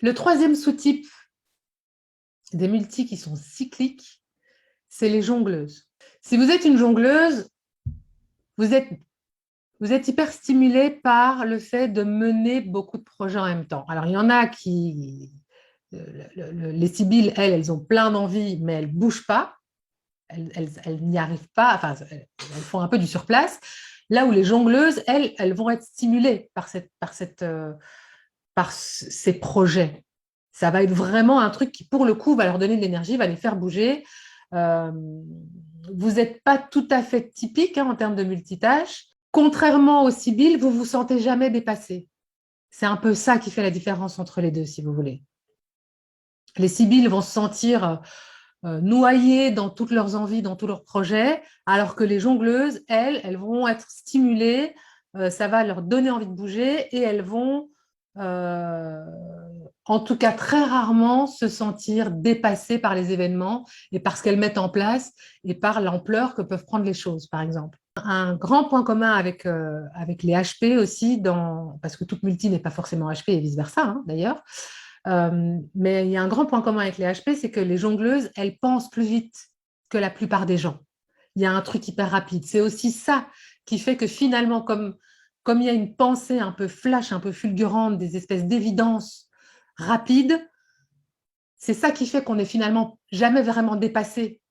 Le troisième sous-type des multis qui sont cycliques, c'est les jongleuses. Si vous êtes une jongleuse, vous êtes, vous êtes hyper stimulé par le fait de mener beaucoup de projets en même temps. Alors, il y en a qui, les Sibylles, elles ont plein d'envie, mais elles ne bougent pas. Elles n'y arrivent pas, enfin, elles font un peu du surplace. Là où les jongleuses, elles vont être stimulées par ces projets. Ça va être vraiment un truc qui, pour le coup, va leur donner de l'énergie, va les faire bouger. Euh, vous n'êtes pas tout à fait typique en termes de multitâche. Contrairement aux Sibylles, vous ne vous sentez jamais dépassé. C'est un peu ça qui fait la différence entre les deux, si vous voulez. Les Sibylles vont se sentir noyées dans toutes leurs envies, dans tous leurs projets, alors que les jongleuses, elles vont être stimulées, ça va leur donner envie de bouger et elles vont, euh, en tout cas très rarement, se sentir dépassées par les événements et par ce qu'elles mettent en place et par l'ampleur que peuvent prendre les choses, par exemple. Un grand point commun avec les HP aussi, parce que toute multi n'est pas forcément HP et vice-versa, hein, d'ailleurs, mais il y a un grand point commun avec les HP, c'est que les jongleuses, elles pensent plus vite que la plupart des gens. Il y a un truc hyper rapide. C'est aussi ça qui fait que finalement, comme il y a une pensée un peu flash, un peu fulgurante, des espèces d'évidences rapides, c'est ça qui fait qu'on n'est finalement jamais vraiment dépassé